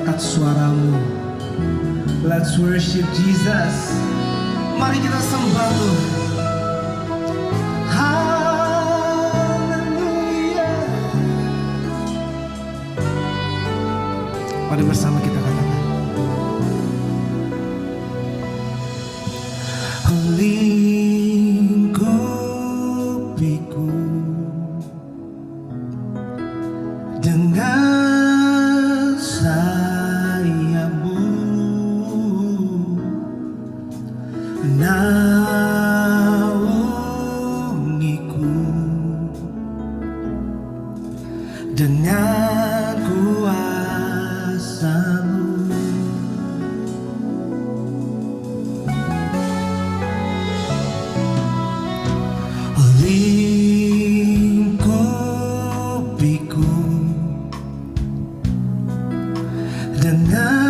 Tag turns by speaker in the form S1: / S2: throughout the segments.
S1: angkat suaramu. Let's worship Jesus. Mari kita sembah Tuhan. Haleluya. Mari bersama kita katakan. Lingkupiku dengan sayapmu, naungiku dengan kuasa-Mu. Lingkupiku dengan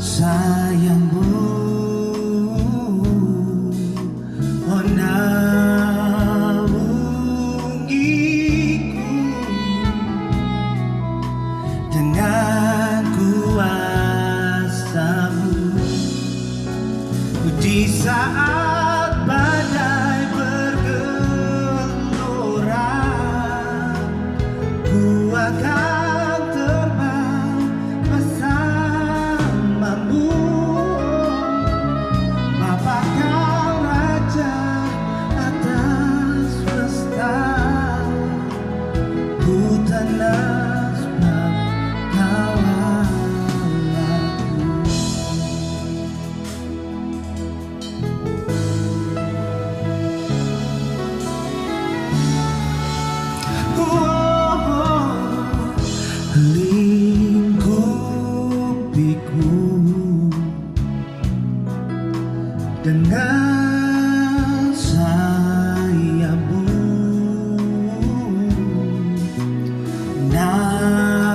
S1: sayang-Mu, oh naungiku dengan kuasa-Mu. Di saat badai bergelora, ku akan terbang bersamamu. Bapa Kau Raja atas semesta, ku tenang sebab Kau Allahku. Lingkupiku dengan sayapmu, naungiku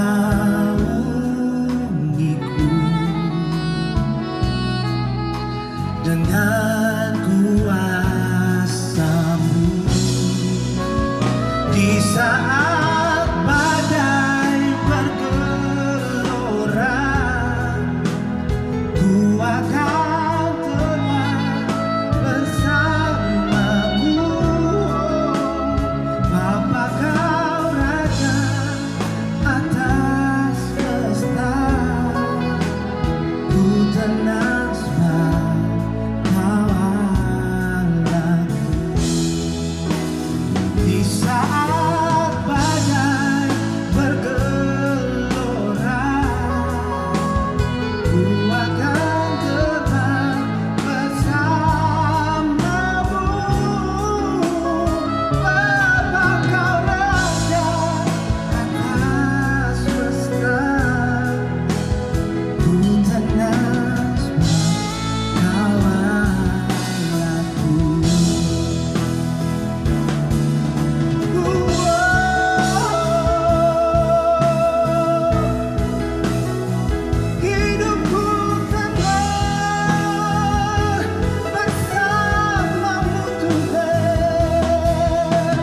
S1: dengan kuasa-Mu. Di saat badai bergelora, ku akan terbang bersamamu. Bapa Kau Raja atas semesta, ku tenang sebab Kau Allahku. Di saat badai bergelora, ku akan terbang bersamamu. Bapa Kau Raja atas semesta, ku tenang sebab Kau Allahku. Hidupku tenang bersamamu Tuhan.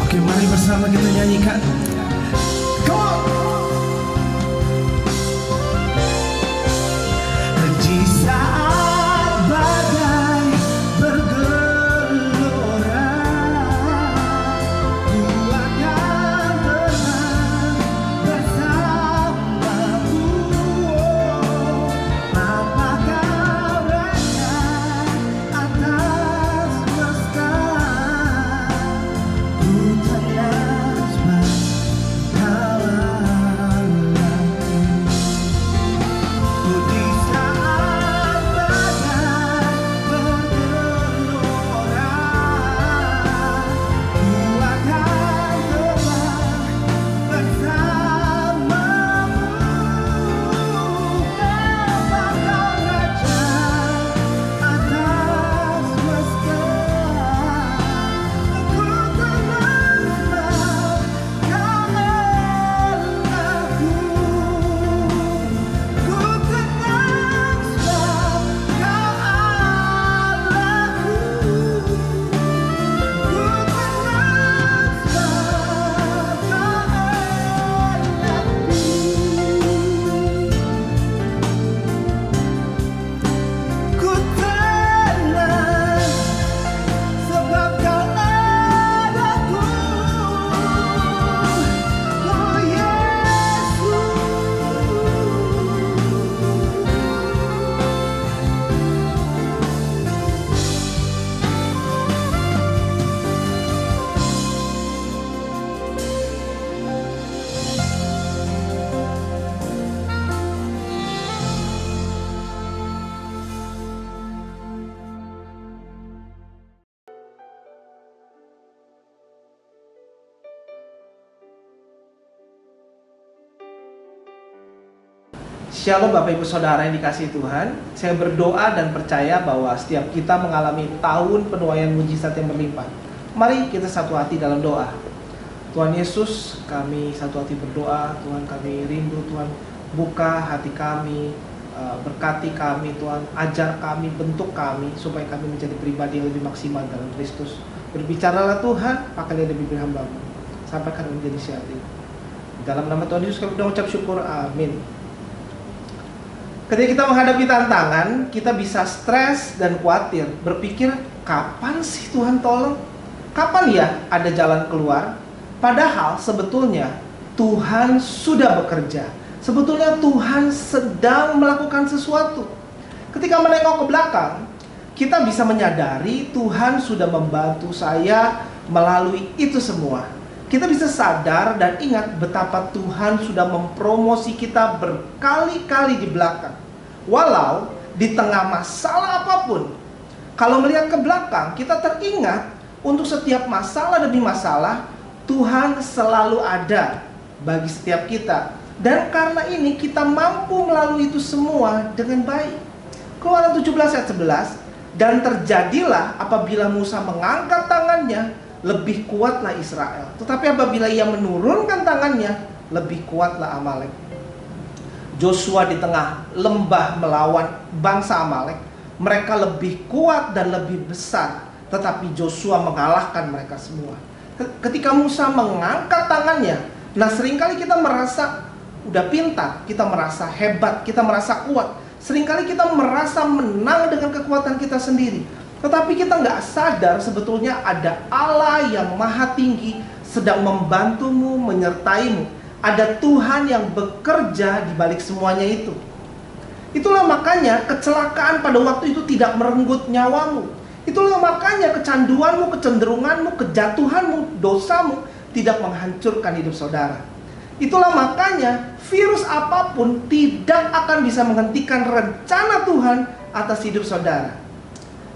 S1: Oke, mari bersama kita nyanyikan. Come on. Di saat badai bergelora, ku akan terbang bersamamu. Bapa Kau Raja atas semesta, ku tenang sebab Kau Shalom Bapak Ibu Saudara yang dikasihi Tuhan. Saya berdoa dan percaya bahwa setiap kita mengalami tahun penuaian mujizat yang berlimpah. Mari kita satu hati dalam doa. Tuhan Yesus, kami satu hati berdoa. Tuhan, kami rindu, Tuhan, buka hati kami, berkati kami, Tuhan, ajar kami, bentuk kami, supaya kami menjadi pribadi yang lebih maksimal dalam Kristus. Berbicaralah Tuhan, pakai lidah bibir hamba-Mu, sampai kami menjadi siap ini. Dalam nama Tuhan Yesus kami ucap syukur, amin. Ketika kita menghadapi tantangan, kita bisa stres dan khawatir, berpikir, kapan sih Tuhan tolong? Kapan ya ada jalan keluar? Padahal sebetulnya Tuhan sudah bekerja. Sebetulnya Tuhan sedang melakukan sesuatu. Ketika menengok ke belakang, kita bisa menyadari Tuhan sudah membantu saya melalui itu semua. Kita bisa sadar dan ingat betapa Tuhan sudah mempromosi kita berkali-kali di belakang. Walau di tengah masalah apapun, kalau melihat ke belakang, kita teringat untuk setiap masalah demi masalah, Tuhan selalu ada bagi setiap kita. Dan karena ini kita mampu melalui itu semua dengan baik. Keluaran 17 ayat 11, dan terjadilah apabila Musa mengangkat tangannya, lebih kuatlah Israel. Tetapi apabila ia menurunkan tangannya, lebih kuatlah Amalek. Joshua di tengah lembah melawan bangsa Amalek, mereka lebih kuat dan lebih besar, tetapi Joshua mengalahkan mereka semua. Ketika Musa mengangkat tangannya, nah seringkali kita merasa udah pintar, kita merasa hebat, kita merasa kuat. Seringkali kita merasa menang dengan kekuatan kita sendiri. Tetapi kita nggak sadar sebetulnya ada Allah yang maha tinggi sedang membantumu, menyertaimu. Ada Tuhan yang bekerja di balik semuanya itu. Itulah makanya kecelakaan pada waktu itu tidak merenggut nyawamu. Itulah makanya kecanduanmu, kecenderunganmu, kejatuhanmu, dosamu tidak menghancurkan hidup saudara. Itulah makanya virus apapun tidak akan bisa menghentikan rencana Tuhan atas hidup saudara.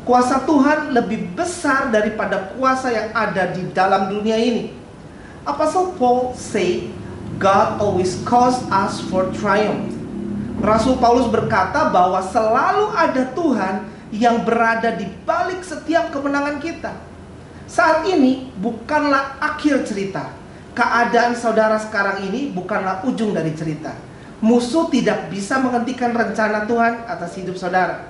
S1: Kuasa Tuhan lebih besar daripada kuasa yang ada di dalam dunia ini. Apostle Paul say, God always calls us for triumph. Rasul Paulus berkata bahwa selalu ada Tuhan yang berada di balik setiap kemenangan kita. Saat ini bukanlah akhir cerita. Keadaan saudara sekarang ini bukanlah ujung dari cerita. Musuh tidak bisa menghentikan rencana Tuhan atas hidup saudara.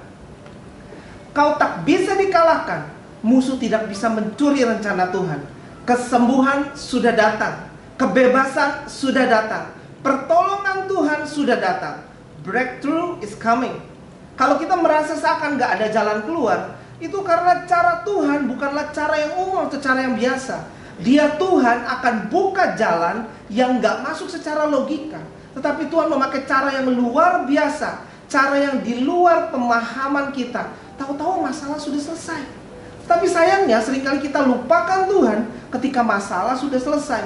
S1: Kau tak bisa dikalahkan. Musuh tidak bisa mencuri rencana Tuhan. Kesembuhan sudah datang. Kebebasan sudah datang. Pertolongan Tuhan sudah datang. Breakthrough is coming. Kalau kita merasa seakan gak ada jalan keluar, itu karena cara Tuhan bukanlah cara yang umum atau cara yang biasa. Dia Tuhan akan buka jalan yang gak masuk secara logika. Tetapi Tuhan memakai cara yang luar biasa. Cara yang di luar pemahaman kita. Tahu-tahu masalah sudah selesai. Tapi sayangnya seringkali kita lupakan Tuhan ketika masalah sudah selesai.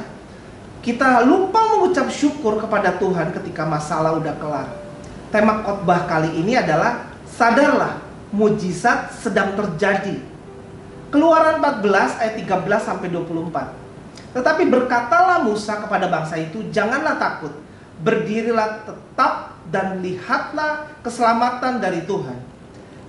S1: Kita lupa mengucap syukur kepada Tuhan ketika masalah udah kelar. Tema khotbah kali ini adalah sadarlah, mujizat sedang terjadi. Keluaran 14 ayat 13 sampai 24. Tetapi berkatalah Musa kepada bangsa itu, janganlah takut, berdirilah tetap dan lihatlah keselamatan dari Tuhan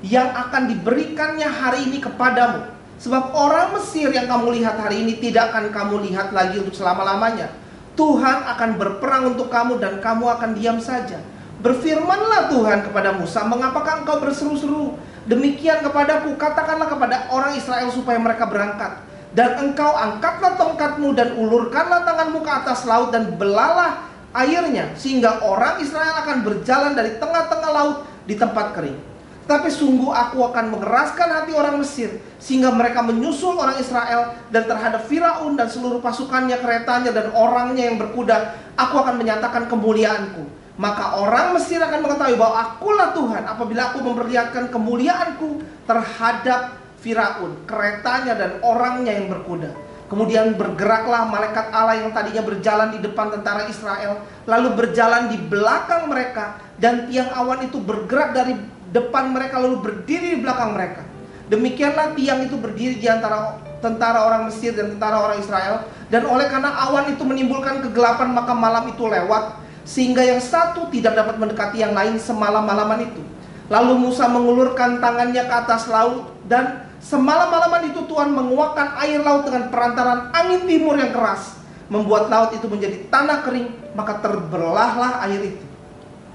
S1: yang akan diberikannya hari ini kepadamu. Sebab orang Mesir yang kamu lihat hari ini tidak akan kamu lihat lagi untuk selama-lamanya. Tuhan akan berperang untuk kamu dan kamu akan diam saja. Berfirmanlah Tuhan kepada Musa, mengapakah engkau berseru-seru demikian kepadaku? Katakanlah kepada orang Israel supaya mereka berangkat. Dan engkau angkatlah tongkatmu dan ulurkanlah tanganmu ke atas laut dan belalah airnya, sehingga orang Israel akan berjalan dari tengah-tengah laut di tempat kering. Tapi sungguh aku akan mengeraskan hati orang Mesir, sehingga mereka menyusul orang Israel, dan terhadap Firaun dan seluruh pasukannya, keretanya dan orangnya yang berkuda, aku akan menyatakan kemuliaanku. Maka orang Mesir akan mengetahui bahwa akulah Tuhan apabila aku memperlihatkan kemuliaanku terhadap Firaun, keretanya dan orangnya yang berkuda. Kemudian bergeraklah malaikat Allah yang tadinya berjalan di depan tentara Israel, lalu berjalan di belakang mereka, dan tiang awan itu bergerak dari depan mereka lalu berdiri di belakang mereka. Demikianlah tiang itu berdiri di antara tentara orang Mesir dan tentara orang Israel. Dan oleh karena awan itu menimbulkan kegelapan, maka malam itu lewat. sehingga yang satu tidak dapat mendekati yang lain semalam-malaman itu. Lalu Musa mengulurkan tangannya ke atas laut, dan semalam-malaman itu Tuhan menguakkan air laut dengan perantaran angin timur yang keras, membuat laut itu menjadi tanah kering, maka terbelahlah air itu.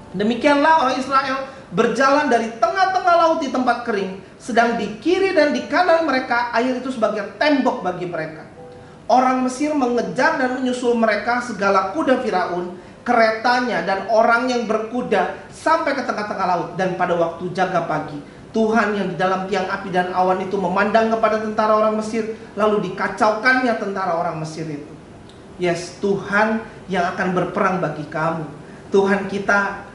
S1: Demikianlah orang Israel berjalan dari tengah-tengah laut di tempat kering, sedang di kiri dan di kanan mereka air itu sebagai tembok bagi mereka. Orang Mesir mengejar dan menyusul mereka, segala kuda Firaun, keretanya, dan orang yang berkuda sampai ke tengah-tengah laut. Dan pada waktu jaga pagi, Tuhan yang di dalam tiang api dan awan itu memandang kepada tentara orang Mesir, lalu dikacaukannya tentara orang Mesir itu. Yes, Tuhan yang akan berperang bagi kamu. Tuhan kita,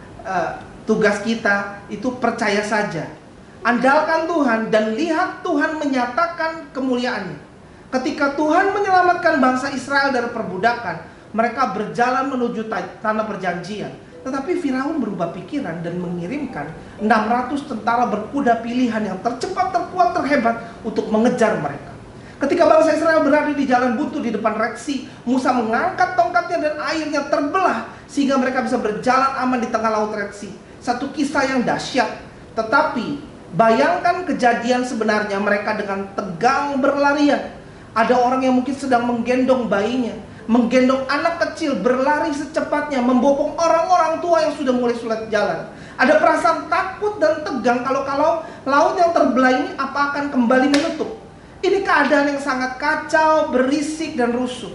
S1: tugas kita itu percaya saja, andalkan Tuhan dan lihat Tuhan menyatakan kemuliaannya. Ketika Tuhan menyelamatkan bangsa Israel dari perbudakan, mereka berjalan menuju tanah perjanjian. Tetapi Firaun berubah pikiran dan mengirimkan 600 tentara berkuda pilihan yang tercepat, terkuat, terhebat untuk mengejar mereka. Ketika bangsa Israel berada di jalan buntu di depan Red Sea, Musa mengangkat tongkatnya dan airnya terbelah sehingga mereka bisa berjalan aman di tengah laut Red Sea. Satu kisah yang dahsyat. Tetapi bayangkan kejadian sebenarnya mereka dengan tegang berlarian. Ada orang yang mungkin sedang menggendong bayinya, menggendong anak kecil, berlari secepatnya, membopong orang-orang tua yang sudah mulai sulit jalan. Ada perasaan takut dan tegang kalau laut yang terbelah ini apa akan kembali menutup. Ini keadaan yang sangat kacau, berisik, dan rusuh.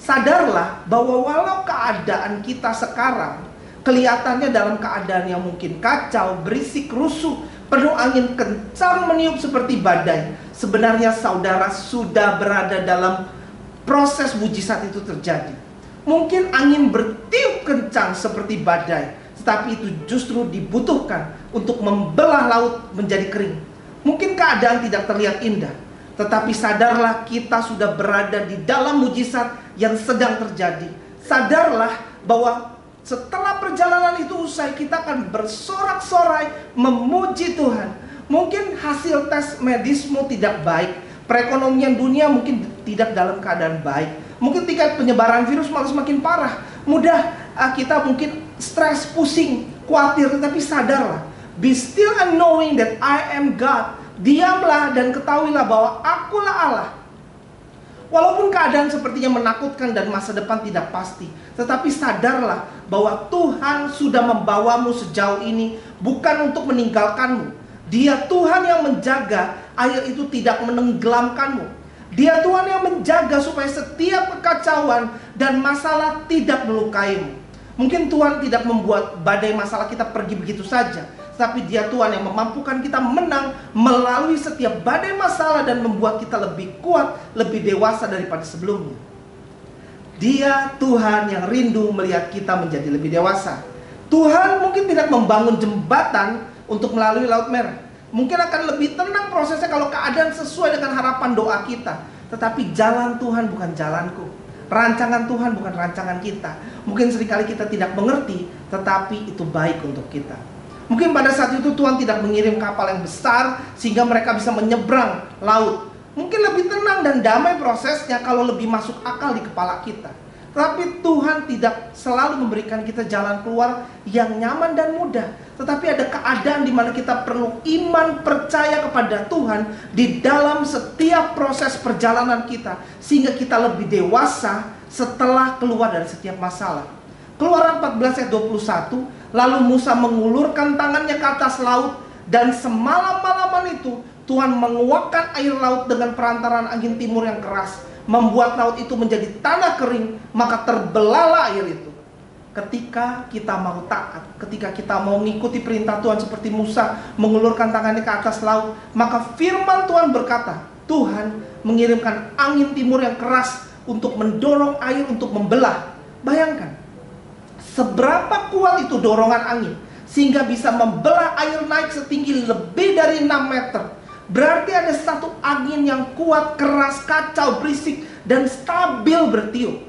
S1: Sadarlah bahwa walau keadaan kita sekarang kelihatannya dalam keadaan yang mungkin kacau, berisik, rusuh, penuh angin kencang meniup seperti badai, sebenarnya saudara sudah berada dalam proses mujizat itu terjadi. Mungkin angin bertiup kencang seperti badai, tetapi itu justru dibutuhkan untuk membelah laut menjadi kering. Mungkin keadaan tidak terlihat indah, tetapi sadarlah kita sudah berada di dalam mujizat yang sedang terjadi. Sadarlah bahwa setelah perjalanan itu usai, kita akan bersorak-sorai memuji Tuhan. Mungkin hasil tes medismu tidak baik, perekonomian dunia mungkin tidak dalam keadaan baik, mungkin tingkat penyebaran virus malah semakin parah. Mudah kita mungkin stres, pusing, khawatir. Tetapi sadarlah, be still and knowing that I am God. Diamlah dan ketahuilah bahwa akulah Allah. Walaupun keadaan sepertinya menakutkan dan masa depan tidak pasti, tetapi sadarlah bahwa Tuhan sudah membawamu sejauh ini bukan untuk meninggalkanmu. Dia Tuhan yang menjaga air itu tidak menenggelamkanmu. Dia Tuhan yang menjaga supaya setiap kekacauan dan masalah tidak melukaimu. Mungkin Tuhan tidak membuat badai masalah kita pergi begitu saja, tapi Dia Tuhan yang memampukan kita menang melalui setiap badai masalah dan membuat kita lebih kuat, lebih dewasa daripada sebelumnya. Dia Tuhan yang rindu melihat kita menjadi lebih dewasa. Tuhan mungkin tidak membangun jembatan untuk melalui Laut Merah. Mungkin akan lebih tenang prosesnya kalau keadaan sesuai dengan harapan doa kita. Tetapi jalan Tuhan bukan jalanku, rancangan Tuhan bukan rancangan kita. Mungkin seringkali kita tidak mengerti, tetapi itu baik untuk kita. Mungkin pada saat itu Tuhan tidak mengirim kapal yang besar sehingga mereka bisa menyeberang laut. Mungkin lebih tenang dan damai prosesnya kalau lebih masuk akal di kepala kita. Tapi Tuhan tidak selalu memberikan kita jalan keluar yang nyaman dan mudah. Tetapi ada keadaan di mana kita perlu iman, percaya kepada Tuhan di dalam setiap proses perjalanan kita, sehingga kita lebih dewasa setelah keluar dari setiap masalah. Keluaran 14 ayat 21, lalu Musa mengulurkan tangannya ke atas laut, dan semalam-malaman itu Tuhan menguakkan air laut dengan perantaran angin timur yang keras, membuat laut itu menjadi tanah kering, maka terbelahlah air itu. Ketika kita mau taat, ketika kita mau mengikuti perintah Tuhan seperti Musa mengulurkan tangannya ke atas laut, maka firman Tuhan berkata, Tuhan mengirimkan angin timur yang keras untuk mendorong air untuk membelah. Bayangkan, seberapa kuat itu dorongan angin sehingga bisa membelah air naik setinggi lebih dari 6 meter. Berarti ada satu angin yang kuat, keras, kacau, berisik, dan stabil bertiup.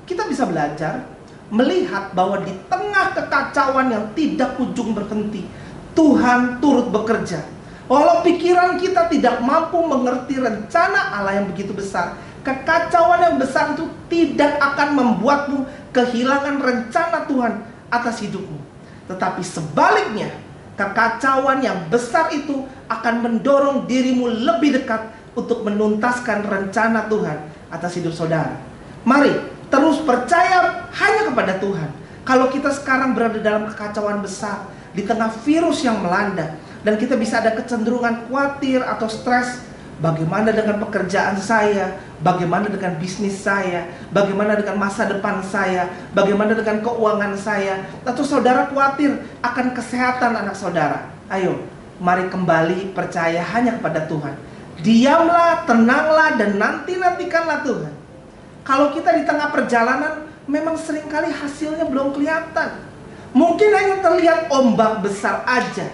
S1: Kita bisa belajar melihat bahwa di tengah kekacauan yang tidak kunjung berhenti, Tuhan turut bekerja. Walau pikiran kita tidak mampu mengerti rencana Allah yang begitu besar, kekacauan yang besar itu tidak akan membuatmu kehilangan rencana Tuhan atas hidupmu. Tetapi sebaliknya, kekacauan yang besar itu akan mendorong dirimu lebih dekat untuk menuntaskan rencana Tuhan atas hidup saudara. Mari terus percaya hanya kepada Tuhan. Kalau kita sekarang berada dalam kekacauan besar, di tengah virus yang melanda, dan kita bisa ada kecenderungan khawatir atau stres, bagaimana dengan pekerjaan saya, bagaimana dengan bisnis saya, bagaimana dengan masa depan saya, bagaimana dengan keuangan saya, atau saudara khawatir akan kesehatan anak saudara. Ayo, mari kembali percaya hanya kepada Tuhan. Diamlah, tenanglah, dan nantikanlah Tuhan. Kalau kita di tengah perjalanan, memang seringkali hasilnya belum kelihatan. Mungkin hanya terlihat ombak besar aja,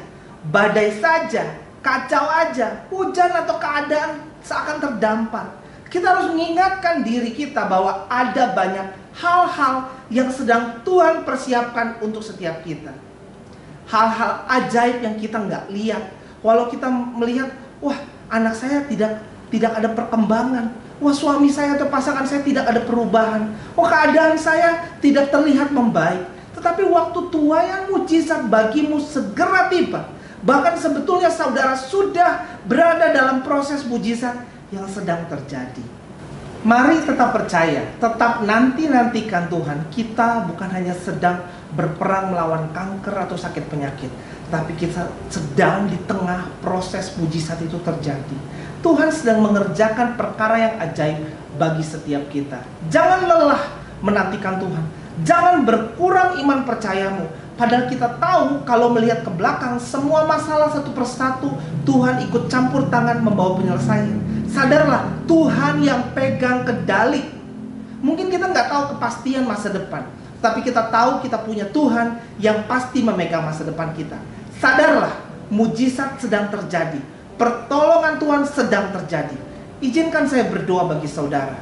S1: badai saja, kacau aja, hujan atau keadaan seakan terdampar. Kita harus mengingatkan diri kita bahwa ada banyak hal-hal yang sedang Tuhan persiapkan untuk setiap kita. Hal-hal ajaib yang kita nggak lihat. Walau kita melihat, wah, anak saya tidak ada perkembangan. Wah, suami saya atau pasangan saya tidak ada perubahan. Wah, keadaan saya tidak terlihat membaik. Tetapi waktu tua yang mujizat bagimu segera tiba. Bahkan sebetulnya saudara sudah berada dalam proses mujizat yang sedang terjadi. Mari tetap percaya, tetap nantikan Tuhan. Kita bukan hanya sedang berperang melawan kanker atau sakit penyakit, tapi kita sedang di tengah proses mujizat itu terjadi. Tuhan sedang mengerjakan perkara yang ajaib bagi setiap kita. Jangan lelah menantikan Tuhan. Jangan berkurang iman percayamu. Padahal kita tahu kalau melihat ke belakang, semua masalah satu persatu Tuhan ikut campur tangan membawa penyelesaian. Sadarlah, Tuhan yang pegang kendali. Mungkin kita nggak tahu kepastian masa depan, tapi kita tahu kita punya Tuhan yang pasti memegang masa depan kita. Sadarlah, mujizat sedang terjadi. Pertolongan Tuhan sedang terjadi. Izinkan saya berdoa bagi saudara.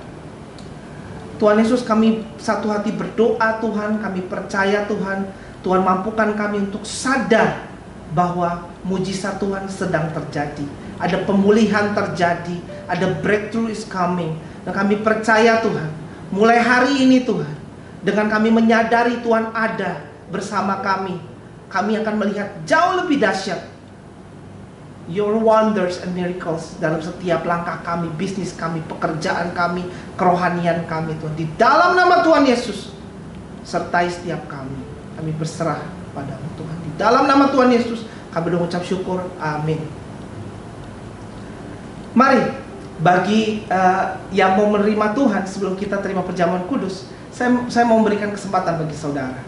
S1: Tuhan Yesus, kami satu hati berdoa Tuhan, kami percaya Tuhan, Tuhan mampukan kami untuk sadar bahwa mujizat Tuhan sedang terjadi. Ada pemulihan terjadi, ada breakthrough is coming. Dan kami percaya Tuhan, mulai hari ini Tuhan, dengan kami menyadari Tuhan ada bersama kami akan melihat jauh lebih dahsyat Your wonders and miracles dalam setiap langkah kami, bisnis kami, pekerjaan kami, kerohanian kami Tuhan. Di dalam nama Tuhan Yesus, sertai setiap kami. Kami berserah padamu Tuhan. Di dalam nama Tuhan Yesus, kami mengucap syukur. Amin. Mari, bagi yang mau menerima Tuhan sebelum kita terima perjamuan kudus, saya mau memberikan kesempatan bagi saudara,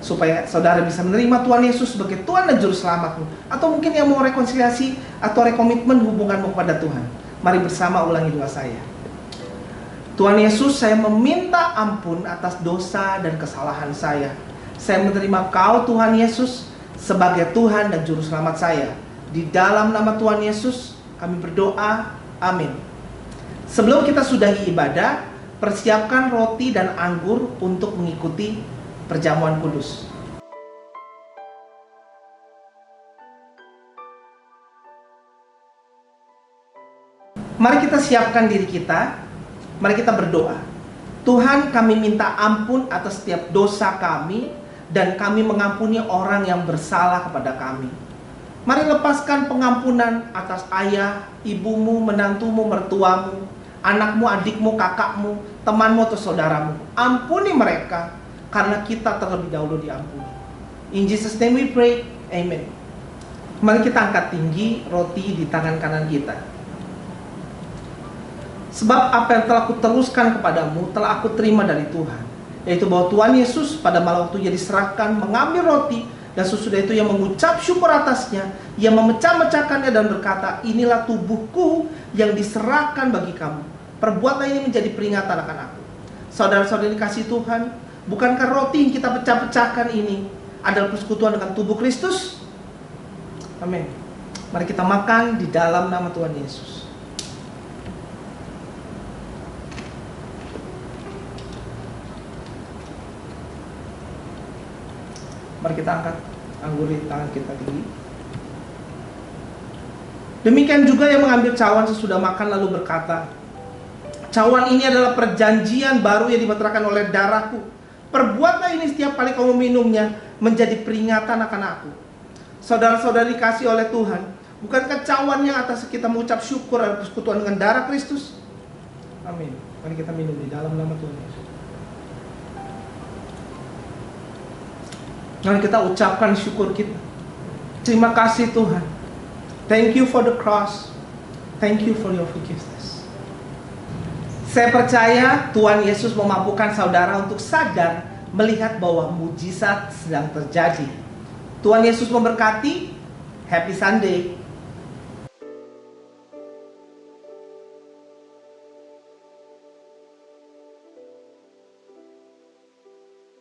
S1: supaya saudara bisa menerima Tuhan Yesus sebagai Tuhan dan Juru Selamatmu. Atau mungkin yang mau rekonsiliasi atau rekomitmen hubunganmu kepada Tuhan. Mari bersama ulangi doa saya. Tuhan Yesus, saya meminta ampun atas dosa dan kesalahan saya. Saya menerima Kau Tuhan Yesus sebagai Tuhan dan Juru Selamat saya. Di dalam nama Tuhan Yesus kami berdoa. Amin. Sebelum kita sudahi ibadah, persiapkan roti dan anggur untuk mengikuti perjamuan kudus. Mari kita siapkan diri kita. Mari kita berdoa. Tuhan, kami minta ampun atas setiap dosa kami, dan kami mengampuni orang yang bersalah kepada kami. Mari lepaskan pengampunan atas ayah, ibumu, menantumu, mertuamu, anakmu, adikmu, kakakmu, temanmu atau saudaramu. Ampuni mereka, karena kita terlebih dahulu diampuni. In Jesus name we pray, amen. Mari kita angkat tinggi roti di tangan kanan kita. Sebab apa yang telah aku teruskan kepadamu, telah aku terima dari Tuhan, yaitu bahwa Tuhan Yesus pada malam waktu Ia diserahkan mengambil roti, dan sesudah itu Ia mengucap syukur atasnya, Ia memecah-mecahkannya dan berkata, inilah tubuhku yang diserahkan bagi kamu. Perbuatlah ini menjadi peringatan akan aku. Saudara-saudari kasih Tuhan, bukankah roti yang kita pecah-pecahkan ini adalah persekutuan dengan tubuh Kristus? Amin. Mari kita makan di dalam nama Tuhan Yesus. Mari kita angkat anggur di tangan kita tinggi. Demikian juga yang mengambil cawan sesudah makan lalu berkata, cawan ini adalah perjanjian baru yang dimeteraikan oleh darahku. Perbuatlah ini setiap kali kamu minumnya, menjadi peringatan akan aku. Saudara-saudari dikasih oleh Tuhan, bukankah cawannya atas kita mengucap syukur atas persekutuan dengan darah Kristus? Amin. Mari kita minum di dalam nama Tuhan Yesus. Mari kita ucapkan syukur kita. Terima kasih Tuhan. Thank you for the cross. Thank you for your forgiveness. Saya percaya Tuhan Yesus memampukan saudara untuk sadar melihat bahwa mujizat sedang terjadi. Tuhan Yesus memberkati. Happy Sunday.